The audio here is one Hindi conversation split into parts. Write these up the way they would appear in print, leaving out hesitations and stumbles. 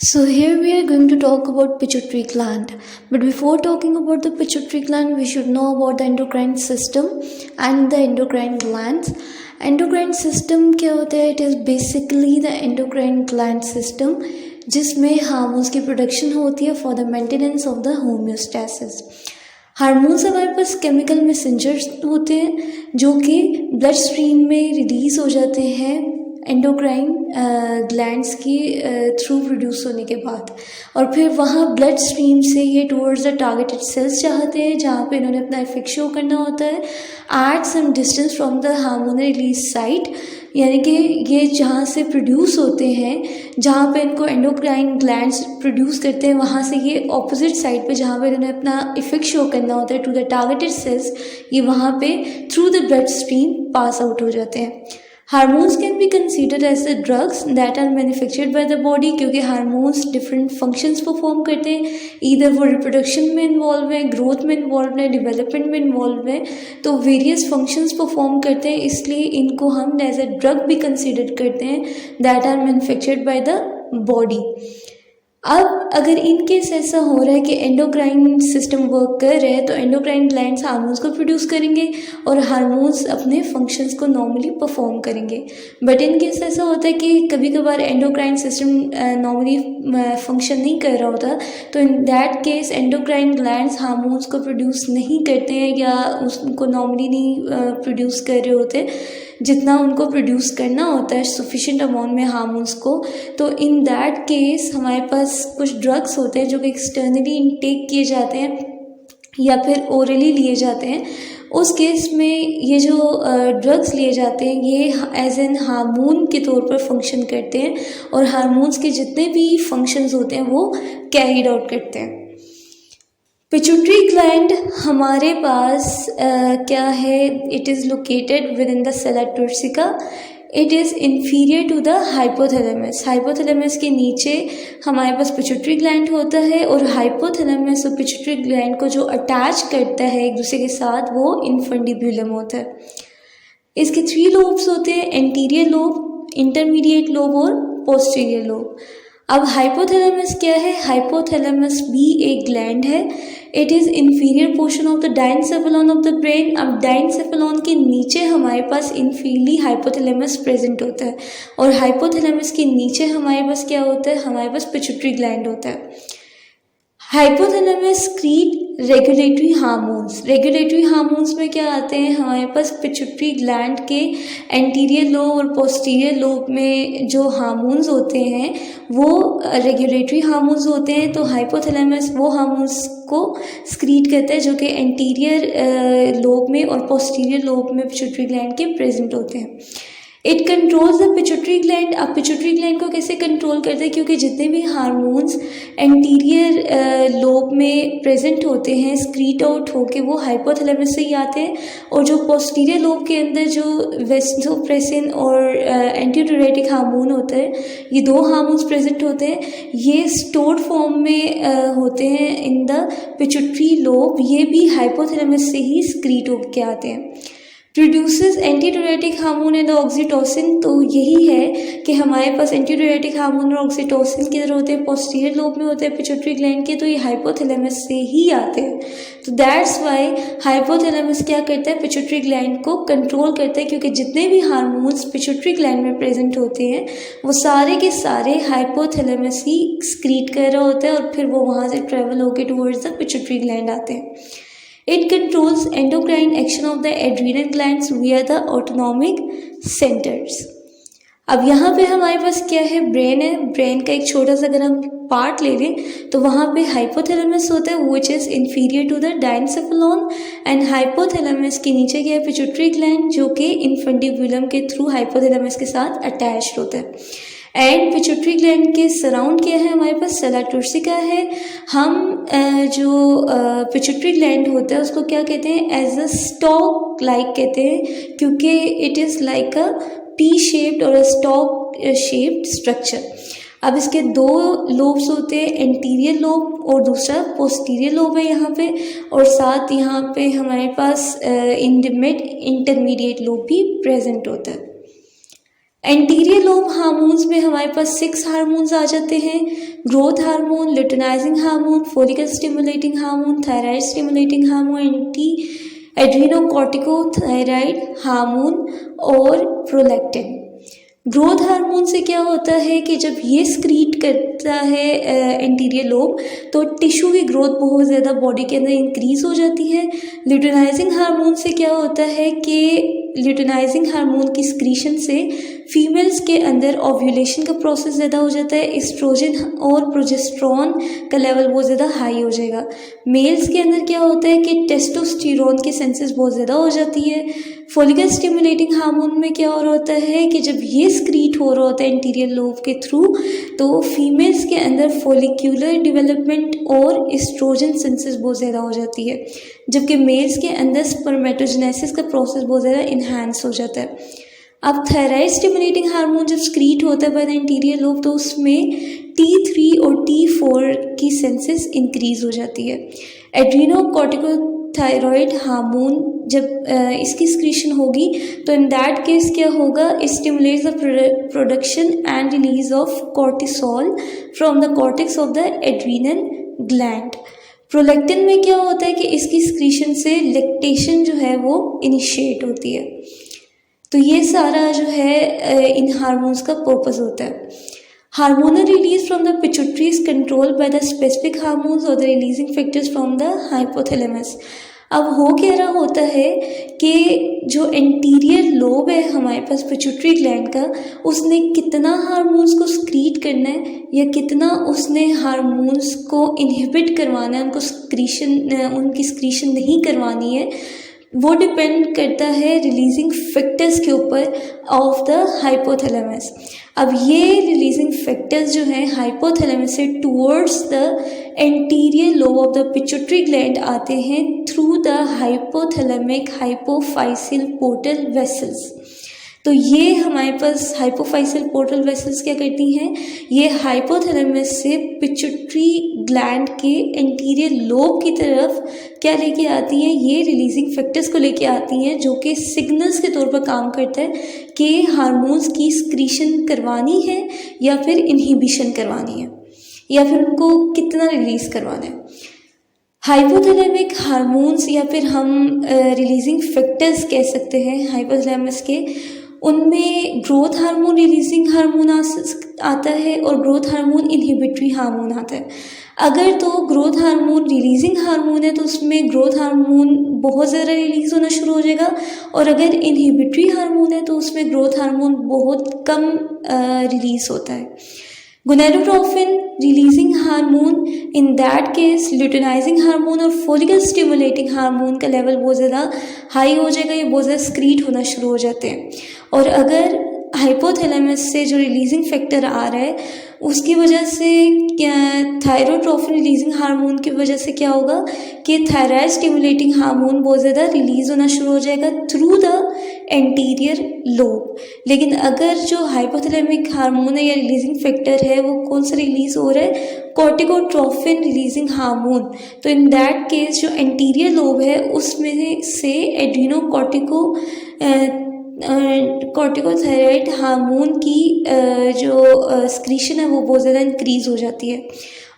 So here we are going to talk about pituitary gland. But before talking about the pituitary gland, we should know about the endocrine system and the endocrine glands. Endocrine system क्या होता है? It is basically the endocrine gland system जिसमें हार्मोन्स की प्रोडक्शन होती है for the maintenance of the homeostasis. Hormones हमारे पास केमिकल मैसेंजर्स होते हैं जो कि ब्लड स्ट्रीम में रिलीज हो जाते हैं एंडोक्राइन ग्लैंड्स की थ्रू प्रोड्यूस होने के बाद, और फिर वहाँ ब्लड स्ट्रीम से ये टुवर्ड्स द टारगेटेड सेल्स चाहते हैं जहाँ पे इन्होंने अपना इफेक्ट शो करना होता है at some distance from the hormone release site, यानी कि ये जहाँ से प्रोड्यूस होते हैं, जहाँ पे इनको एंडोक्राइन ग्लैंड्स प्रोड्यूस करते हैं, वहाँ से ये ऑपोजिट साइड पे जहाँ पे इन्होंने अपना इफेक्ट शो करना होता है टू द टारगेटेड सेल्स, ये वहाँ पे through the blood stream pass out हो जाते हैं. Hormones can be considered as the drugs that are manufactured by the body, क्योंकि हार्मोन्स डिफरेंट फंक्शंस परफॉर्म करते हैं. ईदर वो रिप्रोडक्शन में इन्वॉल्व है, ग्रोथ में इन्वॉल्व है, डेवलपमेंट में इन्वॉल्व है, तो वेरियस फंक्शंस परफॉर्म करते हैं, इसलिए इनको हम एज अ ड्रग भी कंसिडर करते हैं that are manufactured by the body. अब अगर इन केस ऐसा हो रहा है कि एंडोक्राइन सिस्टम वर्क कर रहे हैं तो एंडोक्राइन ग्लैंड्स हार्मोन्स को प्रोड्यूस करेंगे और हार्मोन्स अपने फंक्शंस को नॉर्मली परफॉर्म करेंगे. बट इन केस ऐसा होता है कि कभी कभार एंडोक्राइन सिस्टम नॉर्मली फंक्शन नहीं कर रहा होता, तो in that case endocrine glands hormones को प्रोड्यूस नहीं करते हैं या उसको नॉर्मली नहीं प्रोड्यूस कर रहे होते जितना उनको प्रोड्यूस करना होता है सफिशिएंट अमाउंट में हार्मोन्स को. तो इन दैट केस हमारे पास कुछ ड्रग्स होते हैं जो कि एक्सटर्नली इनटेक किए जाते हैं या फिर ओरली लिए जाते हैं. उस केस में ये जो ड्रग्स लिए जाते हैं ये एज एन हार्मोन के तौर पर फंक्शन करते हैं और हार्मोन्स के जितने भी फंक्शंस होते हैं वो कैरीड आउट करते हैं. पिट्यूटरी ग्लैंड हमारे पास क्या है? It is located within the sella turcica. It is inferior to the hypothalamus. Hypothalamus के नीचे हमारे पास पिट्यूटरी ग्लैंड होता है और हाइपोथैलेमस और पिट्यूटरी ग्लैंड को जो अटैच करता है एक दूसरे के साथ वो इन्फंडिब्यूलम होता है. इसके 3 लोब्स होते हैं, एंटीरियर लोब, इंटरमीडिएट लोब और पोस्टीरियर लोब. अब हाइपोथैलेमस क्या है? हाइपोथैलेमस भी एक ग्लैंड है. It is inferior portion of the diencephalon of the brain. अब डायनसेफेलॉन के नीचे हमारे पास इनफीरली हाइपोथैलेमस प्रेजेंट होता है और हाइपोथैलेमस के नीचे हमारे पास क्या होता है? हमारे पास पिट्यूटरी ग्लैंड होता है. Hypothalamus secrete regulatory hormones. Regulatory hormones में क्या आते हैं? हमारे पास पिट्यूटरी ग्लैंड के एंटीरियर लोब और पोस्टीरियर लोब में जो हार्मोन्स होते हैं वो रेगुलेटरी हार्मोन्स होते हैं. तो हाइपोथैलेमस वो हार्मोन्स को स्क्रीट करता है जो कि एंटीरियर लोब में और पोस्टीरियर लोब में पिट्यूटरी ग्लैंड के प्रेजेंट होते हैं. It controls the pituitary gland. अब पिट्यूटरी ग्लैंड को कैसे कंट्रोल करते हैं? क्योंकि जितने भी हार्मोन्स एंटीरियर लोब में प्रेजेंट होते हैं स्क्रीट आउट होके वो हाइपोथैलेमस से ही आते हैं, और जो पोस्टीरियर लोब के अंदर जो वेसोप्रेसिन और एंटीडायरेटिक हार्मोन होता है, ये 2 हार्मोन्स प्रेजेंट होते हैं. ये स्टोर्ड फॉर्म में होते हैं इन द पिट्यूटरी लोब. ये भी हाइपोथैलेमस से ही स्क्रीट होके आते हैं. Produces antidiuretic hormone and oxytocin. तो यही है कि हमारे पास एंटीडायरेटिक हार्मोन और ऑक्सीटोसिन किधर होते हैं? पोस्टीरियर लोब में होते हैं पिट्यूटरी ग्लैंड के, तो ये हाइपोथैलेमस से ही आते हैं. तो दैट्स वाई हाइपोथैलेमस क्या करता है? पिट्यूटरी ग्लैंड को कंट्रोल करता है, क्योंकि जितने भी हार्मोन्स पिट्यूटरी ग्लैंड में प्रेजेंट होते हैं वो सारे के सारे हाइपोथैलेमस ही स्क्रीट कर रहे होते हैं और फिर वो वहाँ से ट्रेवल होकर टूवर्ड्स द पिट्यूटरी ग्लैंड आते हैं. It controls endocrine action of the adrenal glands via the autonomic centers. अब यहाँ पे हमारे पास क्या है? ब्रेन है. ब्रेन का एक छोटा सा अगर हम पार्ट ले लें तो वहाँ पे हाइपोथैलेमस होता है which is inferior to the diencephalon, and hypothalamus के नीचे क्या है? पिट्यूटरी ग्लैंड जो कि इन्फंडिब्यूलम के थ्रू हाइपोथैलेमस के साथ अटैच्ड होता है. एंड पिट्यूटरी ग्लैंड के सराउंड क्या है? हमारे पास सेला टोर्सिका है. हम जो पिट्यूटरी ग्लैंड होता है उसको क्या कहते हैं? एज अ स्टॉक लाइक कहते हैं, क्योंकि it is like a T shaped और अ स्टॉक शेप्ड स्ट्रक्चर. अब इसके 2 लोब्स होते हैं, एंटीरियर लोब और दूसरा पोस्टीरियर लोब है यहाँ पे, और साथ यहाँ पे हमारे पास इंटरमीडिएट लोब भी प्रेजेंट होता है. एंटीरियर लोब हार्मोन्स में हमारे पास 6 हार्मोन्स आ जाते हैं, growth hormone, luteinising hormone, follicle stimulating hormone, thyroid stimulating hormone, anti adrenocorticothyroid hormone और प्रोलैक्टिन। ग्रोथ हार्मोन से क्या होता है कि जब ये स्क्रीट करता है एंटीरियर लोब तो टिश्यू की ग्रोथ बहुत ज़्यादा बॉडी के अंदर इंक्रीज हो जाती है। ल्यूटेनाइजिंग हार्मोन से क्या होता है कि ल्यूटेनाइजिंग हार्मोन की स्क्रीशन से फीमेल्स के अंदर ओव्यूलेशन का प्रोसेस ज़्यादा हो जाता है, एस्ट्रोजन और प्रोजेस्टेरॉन का लेवल बहुत ज़्यादा हाई हो जाएगा। मेल्स के अंदर क्या होता है कि टेस्टोस्टेरोन की सेंसेस बहुत ज़्यादा हो जाती है। फोलिकल स्टिमुलेटिंग हार्मोन में क्या हो रहा होता है कि जब ये स्क्रीट हो रहा होता है इंटीरियर लोब के थ्रू तो फीमेल्स के अंदर फोलिक्यूलर डेवलपमेंट और एस्ट्रोजन सेंसेस बहुत ज़्यादा हो जाती है, जबकि मेल्स के अंदर स्पर्मेटोजेनेसिस का प्रोसेस बहुत ज़्यादा इन्हांस हो जाता है। अब थायराइड स्टिमुलेटिंग हार्मोन जब स्क्रीट होता है बाय द इंटीरियर लोब तो उसमें T3 और T4 की सेंसेस इंक्रीज हो जाती है। एड्रीनोकॉर्टिकोथायराइड हार्मोन जब इसकी स्क्रीशन होगी तो इन दैट केस क्या होगा, it stimulates the production and release of cortisol from the cortex of the adrenal gland. Prolactin में क्या होता है कि इसकी स्क्रीशन से लैक्टेशन जो है वो इनिशिएट होती है। तो ये सारा जो है इन हार्मोन्स का पर्पस होता है। Hormonal release from the pituitary is controlled by the specific hormones और the releasing factors from the hypothalamus. अब हो क्या रहा होता है कि जो एंटीरियर लोब है हमारे पास पिट्यूटरी ग्लैंड का, उसने कितना हार्मोन्स को स्क्रीट करना है या कितना उसने हार्मोन्स को इनहिबिट करवाना है, उनकी स्क्रीशन नहीं करवानी है, वो डिपेंड करता है रिलीजिंग फैक्टर्स के ऊपर ऑफ द हाइपोथैलेमस। अब ये रिलीजिंग फैक्टर्स जो हैं हाइपोथैलेमस से towards the anterior lobe of the pituitary gland आते हैं through the hypothalamic hypophyseal portal vessels. तो ये हमारे पास हाइपोफाइसिल पोर्टल वेसल्स क्या करती हैं, ये हाइपोथैलेमस से पिट्यूटरी ग्लैंड के एंटीरियर लोब की तरफ क्या लेके आती हैं, ये रिलीजिंग फैक्टर्स को लेके आती हैं जो कि सिग्नल्स के तौर पर काम करता है कि हार्मोन्स की स्क्रीशन करवानी है या फिर इनहिबिशन करवानी है या फिर उनको कितना रिलीज करवाना है। हाइपोथैलेमिक हार्मोन्स या फिर हम रिलीजिंग फैक्टर्स कह सकते हैं हाइपोथैलेमस के, उनमें ग्रोथ हार्मोन रिलीजिंग हार्मोन आता है और ग्रोथ हार्मोन इनहिबिटरी हार्मोन आता है। अगर तो ग्रोथ हार्मोन रिलीजिंग हार्मोन है तो उसमें ग्रोथ हार्मोन बहुत ज़्यादा रिलीज़ होना शुरू हो जाएगा, और अगर इनहिबिटरी हार्मोन है तो उसमें ग्रोथ हार्मोन बहुत कम रिलीज़ होता है। Gonadotrophin releasing hormone, in that case luteinising hormone और फोलिकल स्टिमुलेटिंग हार्मोन का लेवल बहुत ज़्यादा हाई हो जाएगा, ये बहुत ज़्यादा स्क्रीट होना शुरू हो जाते हैं। और अगर हाइपोथैलेमस से जो रिलीजिंग फैक्टर आ रहा है उसकी वजह से क्या थायरोट्रोफिन रिलीजिंग हार्मोन की वजह से क्या होगा कि थायराइड स्टिमुलेटिंग हार्मोन बहुत ज़्यादा रिलीज़ होना शुरू हो जाएगा थ्रू द एंटीरियर लोब। लेकिन अगर जो हाइपोथैलेमिक हार्मोन है या रिलीजिंग फैक्टर है वो कौन सा रिलीज़ हो रहा है, कॉर्टिकोट्रोफिन रिलीजिंग हार्मोन, तो इन दैट केस जो एंटीरियर लोब है उसमें से कॉर्टिकोथायराइड हार्मोन की जो स्क्रीशन है वो बहुत ज़्यादा इंक्रीज़ हो जाती है।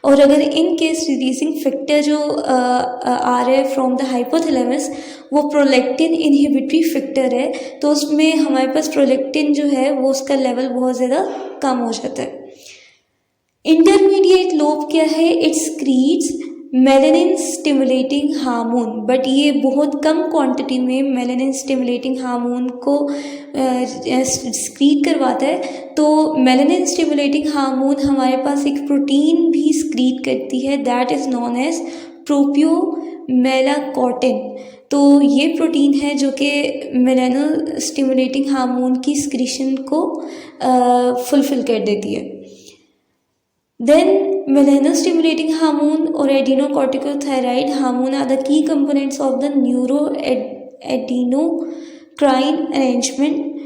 और अगर इन केस रिलीजिंग फैक्टर जो आ रहा है फ्रॉम द हाइपोथैलेमस वो प्रोलैक्टिन इनहिबिटरी फैक्टर है तो उसमें हमारे पास प्रोलैक्टिन जो है वो उसका लेवल बहुत ज़्यादा कम हो जाता है। इंटरमीडिएट लोब क्या है, it secretes melanin stimulating hormone, but ये बहुत कम क्वांटिटी में मेलानिन स्टिमुलेटिंग हार्मोन को स्क्रीट करवाता है। तो मेलानिन स्टिमुलेटिंग हार्मोन हमारे पास एक प्रोटीन भी स्क्रीट करती है दैट इज़ नॉन एज प्रोपियोमेलाकोटिन। तो ये प्रोटीन है जो कि मेलानो स्टिमुलेटिंग हार्मोन की स्क्रीशन को फुलफिल कर देती है। Then melanastimulating hormone or adrenocorticosteroid hormone are the key components of the neuroadeноcrine arrangement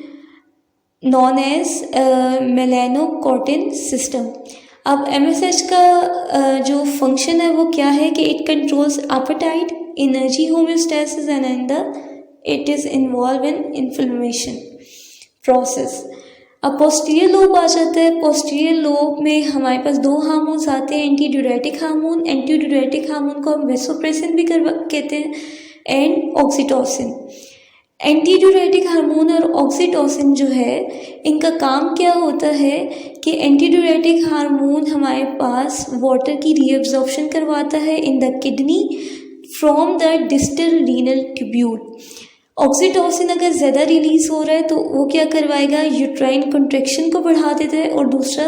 known as melanocortin system। अब MSH का जो फंक्शन है वो क्या है कि it controls appetite, energy homeostasis and it is involved in inflammation process। अब पोस्टीरियर लोब आ जाता है। पोस्टीरियर लोब में हमारे पास दो हार्मोन्स आते हैं, anti diuretic hormone. Anti diuretic hormone को हम वेसोप्रेसिन भी कहते हैं, and oxytocin. Anti diuretic hormone और ऑक्सीटोसिन जो है, इनका काम क्या होता है कि एंटी ड्यूरेटिक हार्मोन हमारे पास वाटर की रीअब्जॉर्प्शन करवाता है in the kidney from the distal renal tubule. Oxytocin अगर ज़्यादा रिलीज हो रहा है तो वो क्या करवाएगा, यूट्राइन कंट्रैक्शन को बढ़ा देता है, और दूसरा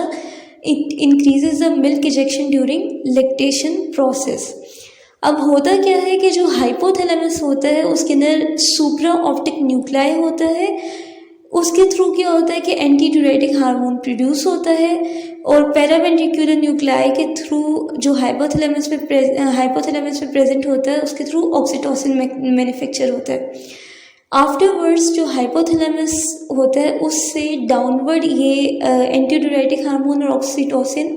it increases the milk ejection during lactation process. अब होता क्या है कि जो हाइपोथैलेमस होता है उसके अंदर सुप्रा ऑप्टिक न्यूक्लियाई होता है, उसके थ्रू क्या होता है कि एंटी ड्यूरेटिक हार्मोन प्रोड्यूस होता है, और पैरावेंट्रिकुलर न्यूक्लियाई के थ्रू जो हाइपोथैलेमस में प्रेजेंट होता है उसके थ्रू ऑक्सीटोसिन मैन्युफैक्चर होता है। आफ्टरवर्ड्स जो हाइपोथैलेमस होता है उससे डाउनवर्ड ये एंटी ड्यूरेटिक हार्मोन और ऑक्सीटोसिन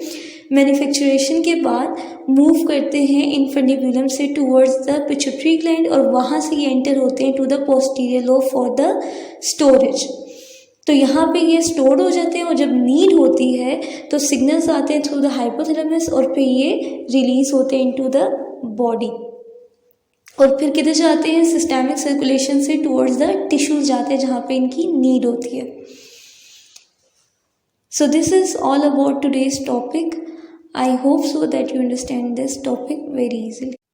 मैन्युफैक्चरेशन के बाद मूव करते हैं इन्फंडिबुलम से टूवर्ड्स द पिट्यूटरी ग्लैंड, और वहाँ से ये एंटर होते हैं to the posterior lobe for the storage. तो यहाँ पे ये स्टोर हो जाते हैं, और जब नीड होती है तो सिग्नल्स आते हैं थ्रू द हाइपोथैलेमस, और फिर ये रिलीज होते हैं इनटू द बॉडी, और फिर किधर जाते हैं, सिस्टेमिक सर्कुलेशन से टूवर्ड्स द टिश्यूज जाते हैं जहाँ पे इनकी नीड होती है। So this is all about today's topic. I hope so that you understand this topic very easily.